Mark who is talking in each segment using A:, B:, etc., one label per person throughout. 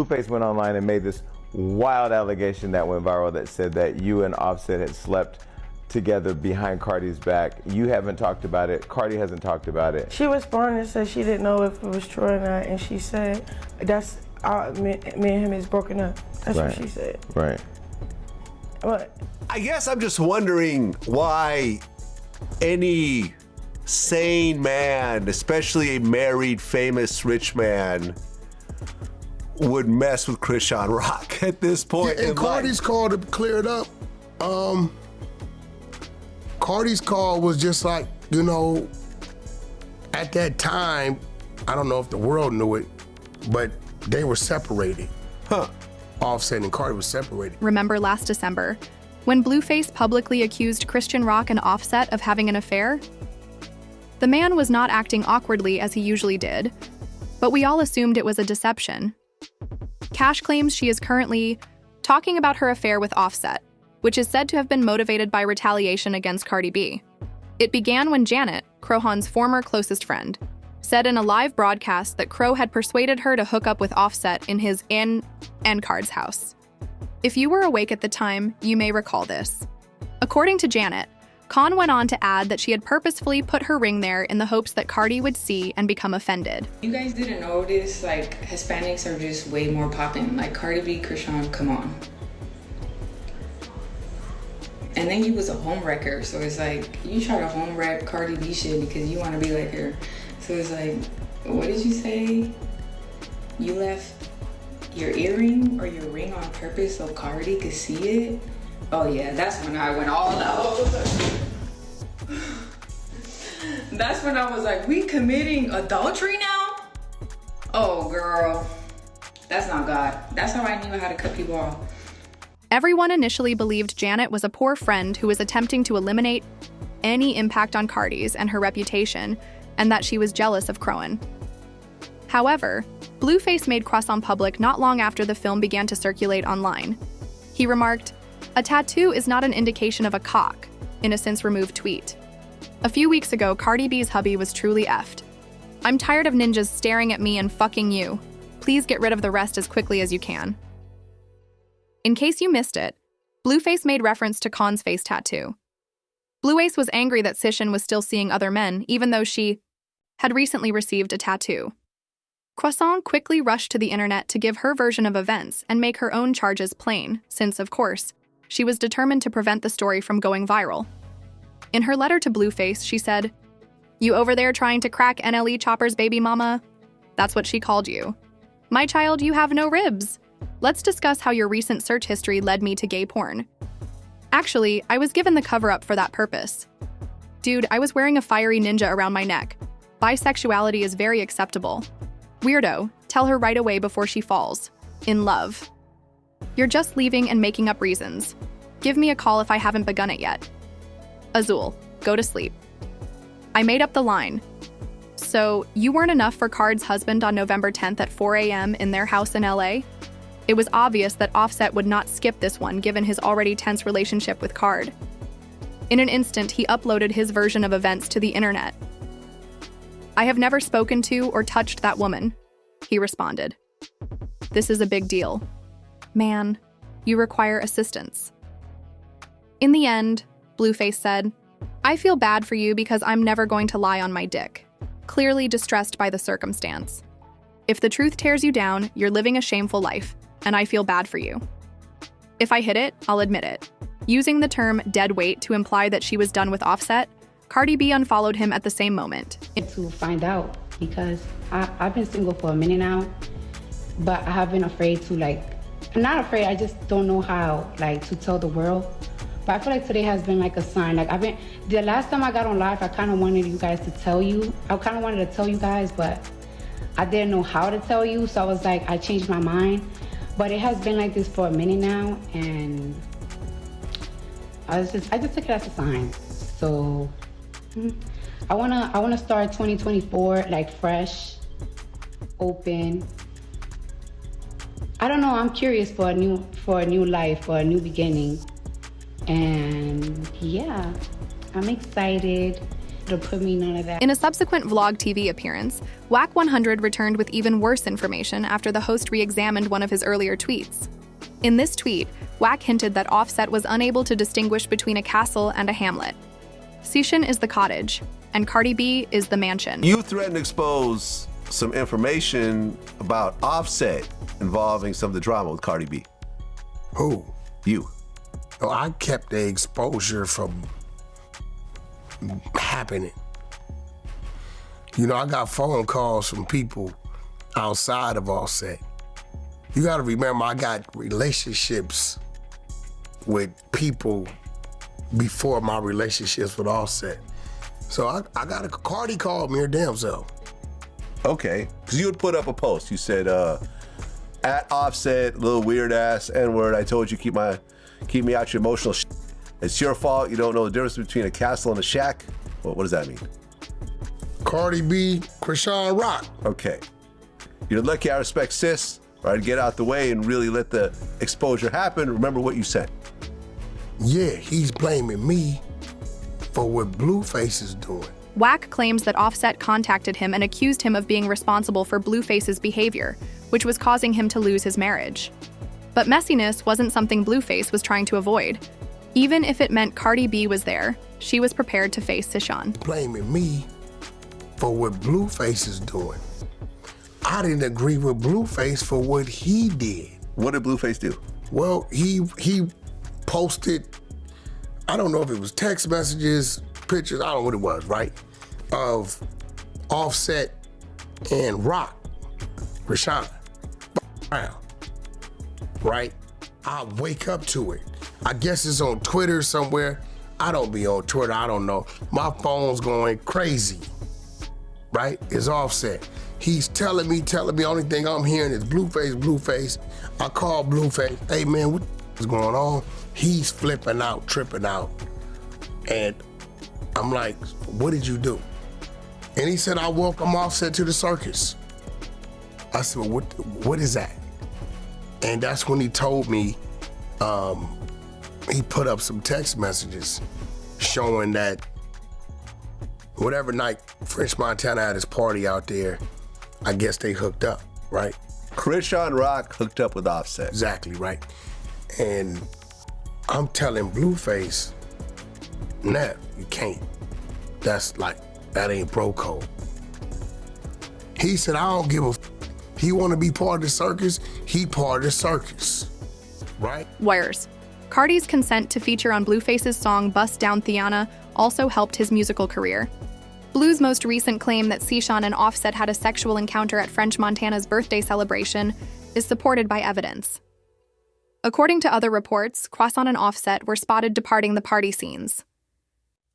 A: Blueface went online and made this wild allegation that went viral that said that you and Offset had slept together behind Cardi's back. You haven't talked about it. Cardi hasn't talked about it.
B: She responded and said she didn't know if it was true or not, and she said that's me and him is broken up. That's
A: Right.
B: what she said.
A: Right.
B: But
C: I guess I'm just wondering why any sane man, especially a married, famous, rich man, would mess with Chrisean Rock at this point.
D: Yeah, and Cardi's call to clear it up. Cardi's call was just like, you know, at that time, I don't know if the world knew it, but they were separated. Offset and Cardi was separated.
E: Remember last December, when Blueface publicly accused Chrisean Rock and Offset of having an affair? The man was not acting awkwardly as he usually did, but we all assumed it was a deception. Cash claims she is currently talking about her affair with Offset, which is said to have been motivated by retaliation against Cardi B. It began when Janet, Crohan's former closest friend, said in a live broadcast that Crow had persuaded her to hook up with Offset in his Card's house. If you were awake at the time, you may recall this. According to Janet, Khan went on to add that she had purposefully put her ring there in the hopes that Cardi would see and become offended.
F: You guys didn't know this, like, Hispanics are just way more popping. Like, Cardi B, Chrisean, come on. And then he was a home wrecker, so it's like, you try to home wreck Cardi B shit because you want to be like her. So it's like, what did you say? You left your earring or your ring on purpose so Cardi could see it? Oh yeah, that's when I went all out. That's when I was like, we committing adultery now? Oh girl, that's not God. That's how I knew how to cut people off.
E: Everyone initially believed Janet was a poor friend who was attempting to eliminate any impact on Cardi's and her reputation, and that she was jealous of Crowan. However, Blueface made Croissant public not long after the film began to circulate online. He remarked, "A tattoo is not an indication of a cock," in a since-removed tweet. A few weeks ago, Cardi B's hubby was truly effed. "I'm tired of ninjas staring at me and fucking you. Please get rid of the rest as quickly as you can." In case you missed it, Blueface made reference to Khan's face tattoo. Blueface was angry that Sishan was still seeing other men, even though she had recently received a tattoo. Croissant quickly rushed to the internet to give her version of events and make her own charges plain, since, of course, she was determined to prevent the story from going viral. In her letter to Blueface, she said, "You over there trying to crack NLE Chopper's baby mama? That's what she called you. My child, you have no ribs. Let's discuss how your recent search history led me to gay porn. Actually, I was given the cover-up for that purpose. Dude, I was wearing a fiery ninja around my neck. Bisexuality is very acceptable. Weirdo, tell her right away before she falls. In love. You're just leaving and making up reasons. Give me a call if I haven't begun it yet. Azul, go to sleep." I made up the line. "So, you weren't enough for Card's husband on November 10th at 4 a.m. in their house in LA? It was obvious that Offset would not skip this one given his already tense relationship with Card. In an instant, he uploaded his version of events to the internet. I have never spoken to or touched that woman," he responded. "This is a big deal. Man, you require assistance." In the end, Blueface said, "I feel bad for you because I'm never going to lie on my dick," clearly distressed by the circumstance. "If the truth tears you down, you're living a shameful life, and I feel bad for you. If I hit it, I'll admit it." Using the term dead weight to imply that she was done with Offset, Cardi B unfollowed him at the same moment.
G: To find out, because I've been single for a minute now, but I have been afraid to I'm not afraid, I just don't know how to tell the world. But I feel like today has been a sign. The last time I got on live, I kind of wanted you guys to tell you. I kind of wanted to tell you guys, but I didn't know how to tell you. So I was I changed my mind. But it has been like this for a minute now, and I just took it as a sign. So I wanna start 2024 fresh, open. I don't know, I'm curious for a new life, for a new beginning. And yeah, I'm excited. to put me none of that.
E: In a subsequent Vlog TV appearance, Whack 100 returned with even worse information after the host re-examined one of his earlier tweets. In this tweet, Whack hinted that Offset was unable to distinguish between a castle and a hamlet. Chrisean is the cottage, and Cardi B is the mansion.
C: You threatened to expose some information about Offset involving some of the drama with Cardi B.
D: Who?
C: You.
D: Oh, I kept the exposure from happening. You know, I got phone calls from people outside of Offset. You gotta remember, I got relationships with people before my relationships with Offset. So I got Cardi called me her damn self.
C: Okay, because you would put up a post. You said, at Offset, little weird ass N-word, I told you keep me out your emotional shit. It's your fault you don't know the difference between a castle and a shack. Well, what does that mean?
D: Cardi B, Chrisean Rock.
C: Okay. You're lucky I respect sis, right? Get out the way and really let the exposure happen. Remember what you said.
D: Yeah, he's blaming me for what Blueface is doing.
E: Whack claims that Offset contacted him and accused him of being responsible for Blueface's behavior, which was causing him to lose his marriage. But messiness wasn't something Blueface was trying to avoid. Even if it meant Cardi B was there, she was prepared to face Chrisean.
D: Blaming me for what Blueface is doing. I didn't agree with Blueface for what he did.
C: What did Blueface do?
D: Well, he posted, I don't know if it was text messages, pictures, I don't know what it was, right? Of Offset and Rock, Chrisean, around, right? I wake up to it. I guess it's on Twitter somewhere. I don't be on Twitter, I don't know. My phone's going crazy, right? It's Offset. He's telling me, only thing I'm hearing is Blueface. I call Blueface, hey man, what is going on? He's flipping out, tripping out. And I'm like, what did you do? And he said, I welcome Offset to the circus. I said, well, what is that? And that's when he told me, he put up some text messages showing that whatever night French Montana had his party out there, I guess they hooked up, right?
C: Chrisean Rock hooked up with Offset.
D: Exactly, right? And I'm telling Blueface, nah, you can't. That ain't bro code. He said, I don't give a he wanna be part of the circus, he part of the circus, right?
E: Wires. Cardi's consent to feature on Blueface's song Bust Down Theana also helped his musical career. Blue's most recent claim that Chrisean and Offset had a sexual encounter at French Montana's birthday celebration is supported by evidence. According to other reports, Chrisean and Offset were spotted departing the party scenes.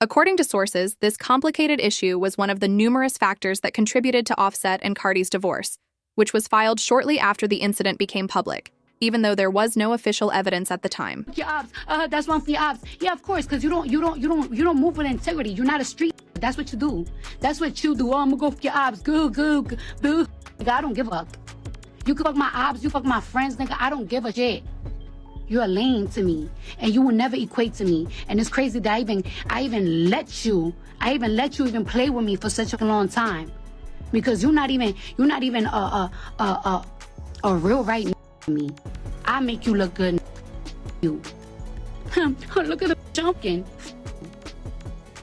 E: According to sources, this complicated issue was one of the numerous factors that contributed to Offset and Cardi's divorce, which was filed shortly after the incident became public, even though there was no official evidence at the time.
G: Your ops. That's one for your ops. Yeah, of course, because you don't move with integrity. You're not a street. That's what you do. That's what you do. Oh, I'm gonna go for your ops. Go. Nigga, I don't give a fuck. You can fuck my ops, you fuck my friends, nigga. I don't give a shit. You're a lame to me, and you will never equate to me. And it's crazy that I even let you even play with me for such a long time, because you're not even a real right to me. I make you look good. You. Look at the jumping.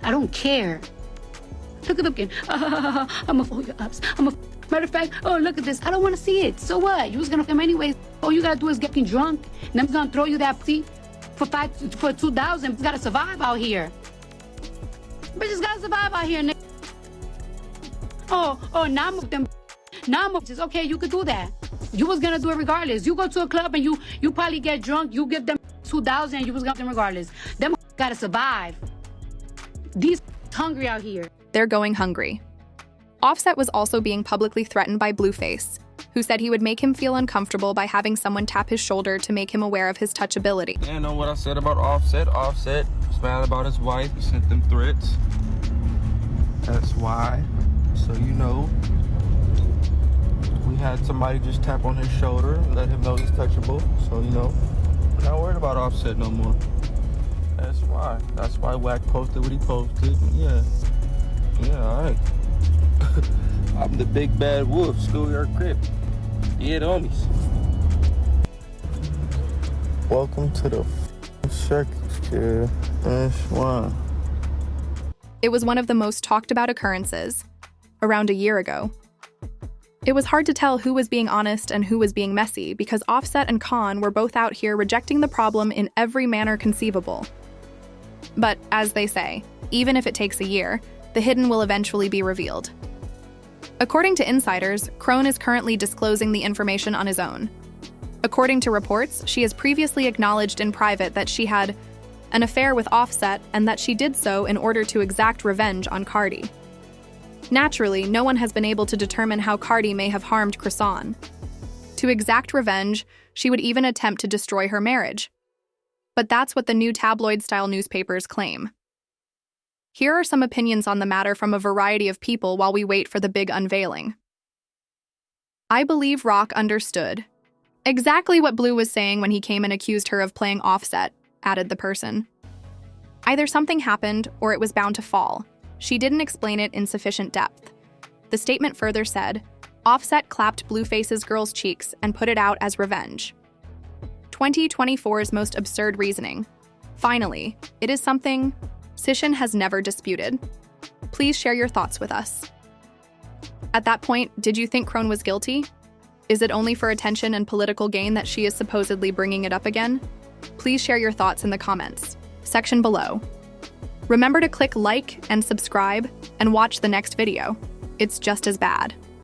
G: I don't care. Look at them. I'm a fool your ups. Matter of fact, oh, look at this. I don't want to see it. So what? You was going to come anyways. All you got to do is get me drunk. And I'm going to throw you that pussy for $2,000. You got to survive out here. Bitches got to survive out here, nigga. Oh, now I'm with them. Now I'm with this. Okay, you could do that. You was going to do it regardless. You go to a club and you probably get drunk. You give them $2,000 and you was going to them regardless. Them got to survive. These hungry out here.
E: They're going hungry. Offset was also being publicly threatened by Blueface, who said he would make him feel uncomfortable by having someone tap his shoulder to make him aware of his touchability.
H: Yeah, know what I said about Offset? Offset was mad about his wife. He sent them threats. That's why. So you know, we had somebody just tap on his shoulder and let him know he's touchable. So you know, we're not worried about Offset no more. That's why. That's why Wack posted what he posted. Yeah. Yeah, all right. I'm the big bad wolf, schoolyard crip. Yeah, homies.
I: Welcome to the circus, kid. That's one.
E: It was one of the most talked about occurrences, around a year ago. It was hard to tell who was being honest and who was being messy because Offset and Khan were both out here rejecting the problem in every manner conceivable. But as they say, even if it takes a year, the hidden will eventually be revealed. According to insiders, Crone is currently disclosing the information on his own. According to reports, she has previously acknowledged in private that she had an affair with Offset and that she did so in order to exact revenge on Cardi. Naturally, no one has been able to determine how Cardi may have harmed Chrisean. To exact revenge, she would even attempt to destroy her marriage. But that's what the new tabloid-style newspapers claim. Here are some opinions on the matter from a variety of people while we wait for the big unveiling. I believe Rock understood exactly what Blue was saying when he came and accused her of playing Offset, added the person. Either something happened or it was bound to fall. She didn't explain it in sufficient depth. The statement further said, Offset clapped Blueface's girl's cheeks and put it out as revenge. 2024's most absurd reasoning. Finally, it is something Chrisean has never disputed. Please share your thoughts with us. At that point, did you think Crone was guilty? Is it only for attention and political gain that she is supposedly bringing it up again? Please share your thoughts in the comments section below. Remember to click like and subscribe and watch the next video. It's just as bad.